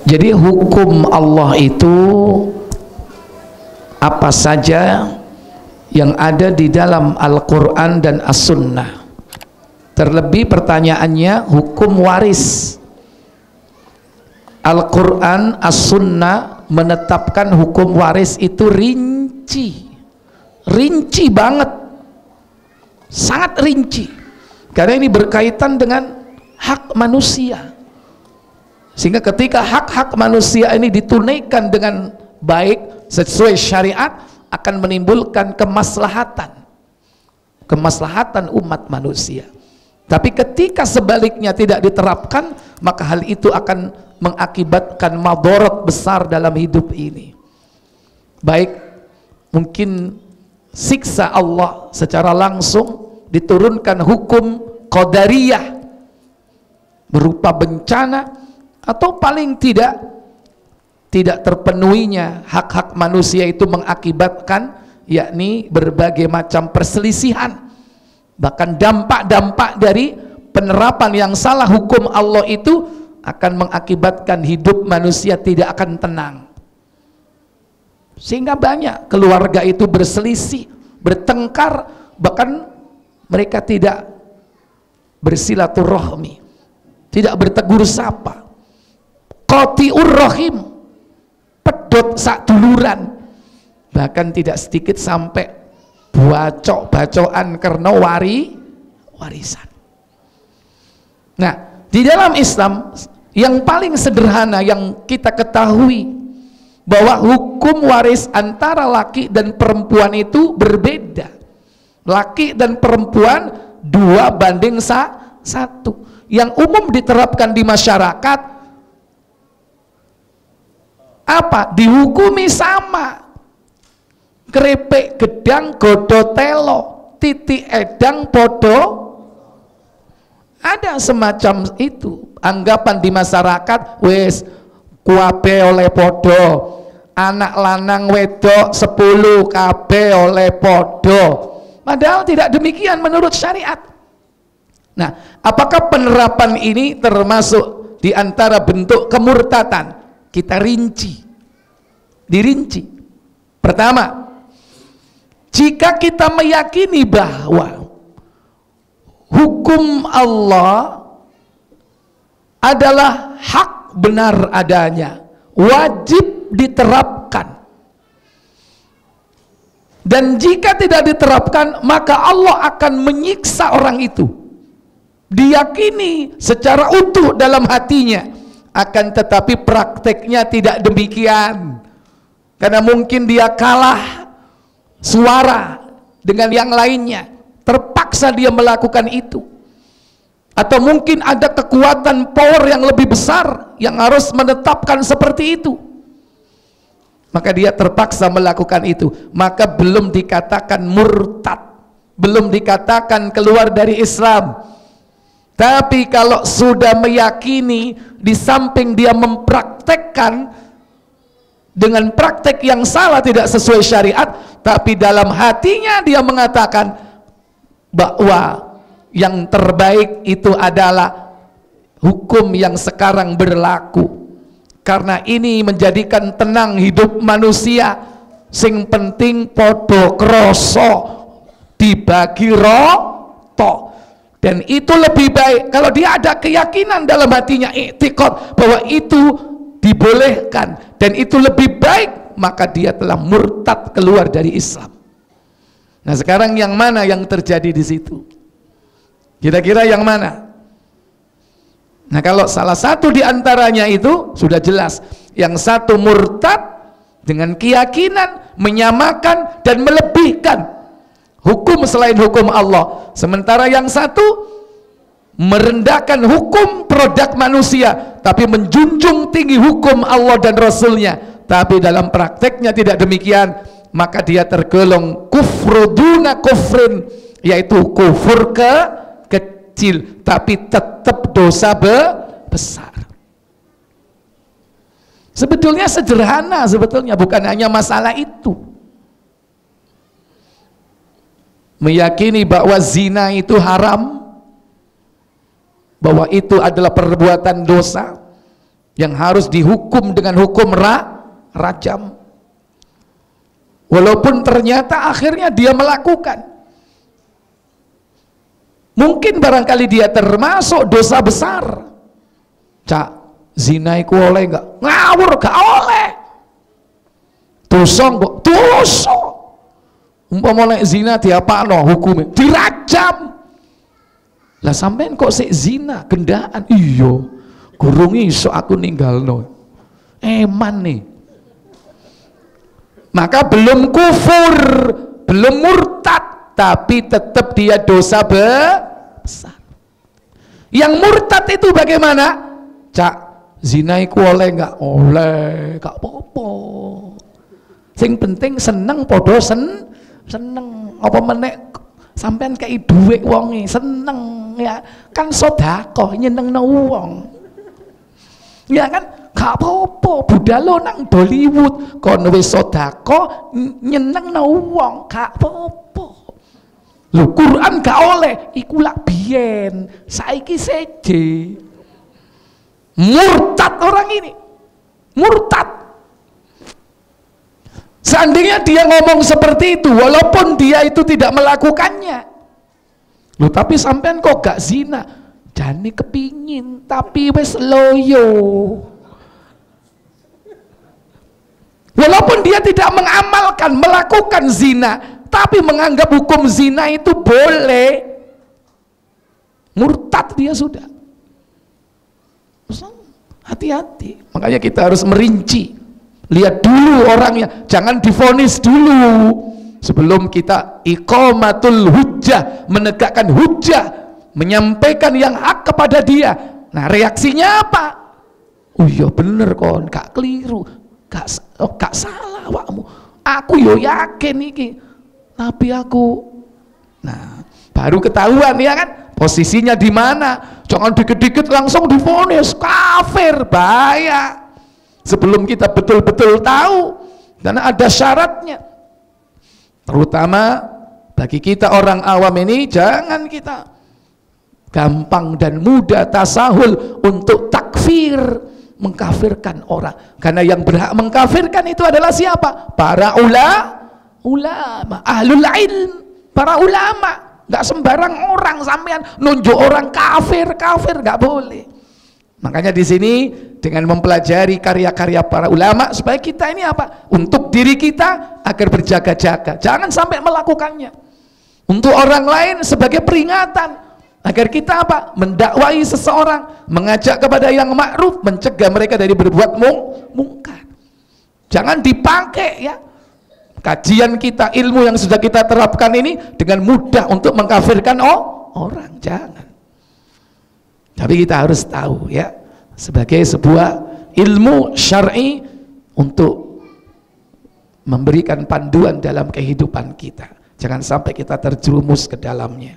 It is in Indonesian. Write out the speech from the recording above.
Jadi hukum Allah itu apa saja yang ada di dalam Al-Quran dan As-Sunnah. Terlebih pertanyaannya hukum waris. Al-Quran, As-Sunnah menetapkan hukum waris itu rinci banget, sangat rinci, karena ini berkaitan dengan hak manusia. Sehingga ketika hak-hak manusia ini ditunaikan dengan baik sesuai syariat, akan menimbulkan kemaslahatan umat manusia. Tapi ketika sebaliknya tidak diterapkan, maka hal itu akan mengakibatkan madarat besar dalam hidup ini. Baik mungkin siksa Allah secara langsung, diturunkan hukum qadariyah berupa bencana, atau paling tidak terpenuhinya hak-hak manusia itu mengakibatkan yakni berbagai macam perselisihan. Bahkan dampak-dampak dari penerapan yang salah hukum Allah itu akan mengakibatkan hidup manusia tidak akan tenang, sehingga banyak keluarga itu berselisih, bertengkar, bahkan mereka tidak bersilaturahmi, tidak bertegur sapa, qati'ur rahim, pedot sak duluran, bahkan tidak sedikit sampai bacok-bacokan karena warisan. Nah, di dalam Islam yang paling sederhana yang kita ketahui bahwa hukum waris antara laki dan perempuan itu berbeda. Laki dan perempuan 2:1. Yang umum diterapkan di masyarakat apa? Dihukumi sama. Krepek gedang godo telo, titik edang podo. Ada semacam itu anggapan di masyarakat, wes kuabe oleh podo, anak lanang wedok 10 kabe oleh podo. Padahal tidak demikian menurut syariat. Nah, apakah penerapan ini termasuk di antara bentuk kemurtatan? Kita dirinci. Pertama, jika kita meyakini bahwa hukum Allah adalah hak benar adanya, wajib diterapkan, dan jika tidak diterapkan maka Allah akan menyiksa orang itu, diyakini secara utuh dalam hatinya, akan tetapi prakteknya tidak demikian, karena mungkin dia kalah suara dengan yang lainnya, terpaksa dia melakukan itu, atau mungkin ada kekuatan power yang lebih besar yang harus menetapkan seperti itu, maka dia terpaksa melakukan itu, maka belum dikatakan murtad, belum dikatakan keluar dari Islam. Tapi kalau sudah meyakini, di samping dia mempraktekkan dengan praktek yang salah, tidak sesuai syariat, tapi dalam hatinya dia mengatakan bahwa yang terbaik itu adalah hukum yang sekarang berlaku, karena ini menjadikan tenang hidup manusia, sing penting podo kroso dibagi roto, dan itu lebih baik. Kalau dia ada keyakinan dalam hatinya, i'tiqad bahwa itu dibolehkan dan itu lebih baik, maka dia telah murtad, keluar dari Islam. Nah, sekarang yang mana yang terjadi di situ? Kira-kira yang mana? Nah, kalau salah satu di antaranya itu sudah jelas, yang satu murtad dengan keyakinan menyamakan dan melebihkan hukum selain hukum Allah, sementara yang satu merendahkan hukum produk manusia tapi menjunjung tinggi hukum Allah dan Rasulnya, tapi dalam prakteknya tidak demikian, maka dia tergolong kufru duna kufrin, yaitu kufur kecil tapi tetap dosa besar. Sebetulnya sederhana, sebetulnya bukan hanya masalah itu. Meyakini bahwa zina itu haram, bahwa itu adalah perbuatan dosa, yang harus dihukum dengan hukum rajam. Walaupun ternyata akhirnya dia melakukan, mungkin barangkali dia termasuk dosa besar. Cak, zina iku oleh enggak? Ngawur, gak oleh. Dosa kok? Dosa. Umpama nek zina diapakno hukume? Dirajam. Lah sampean kok sik zina gendaan? Iya, gurung iso aku ninggalno. Eman nih. Maka belum kufur, belum murtad, tapi tetap dia dosa besar. Yang murtad itu bagaimana? Cak, zina iku oleh enggak? Oleh, gak apa-apa. Sing penting seneng podo seneng. Apa menek sampean kei dhuwit wonge seneng ya. Kan sedekah nyenengno wong. Ya kan? Gak apa-apa, budalo nang Bollywood kono wis sedekah nyenengno wong, gak apa-apa. Lho Quran gak oleh, iku lak biyen, saiki seje. Murtad orang ini, murtad. Seandainya dia ngomong seperti itu, walaupun dia itu tidak melakukannya, loh tapi sampean kok gak zina? Jane kepingin, tapi wis loyo. Walaupun dia tidak mengamalkan, melakukan zina, tapi menganggap hukum zina itu boleh, murtad dia sudah. Hati-hati. Makanya kita harus merinci, lihat dulu orangnya, jangan divonis dulu sebelum kita iqamatul hujjah, menegakkan hujjah, menyampaikan yang hak kepada dia. Nah reaksinya apa? Oh iya bener kon, gak keliru, gak salah awakmu, aku yo yakin iki, tapi aku, nah baru ketahuan ya kan posisinya di mana. Jangan dikit-dikit langsung divonis kafir, bahaya. Sebelum kita betul-betul tahu, karena ada syaratnya. Terutama bagi kita orang awam ini, jangan kita gampang dan mudah tasahul untuk takfir, mengkafirkan orang. Karena yang berhak mengkafirkan itu adalah siapa? Para ulama, ahlul ilm, para ulama. Nggak sembarang orang sampean nunjuk orang kafir, nggak boleh. Makanya di sini dengan mempelajari karya-karya para ulama supaya kita ini apa? Untuk diri kita agar berjaga-jaga, jangan sampai melakukannya. Untuk orang lain sebagai peringatan agar kita apa? Mendakwai seseorang, mengajak kepada yang ma'ruf, mencegah mereka dari berbuat mungkar. Jangan dipakai ya kajian kita, ilmu yang sudah kita terapkan ini dengan mudah untuk mengkafirkan orang, jangan. Tapi kita harus tahu ya, sebagai sebuah ilmu syar'i untuk memberikan panduan dalam kehidupan kita, jangan sampai kita terjerumus ke dalamnya.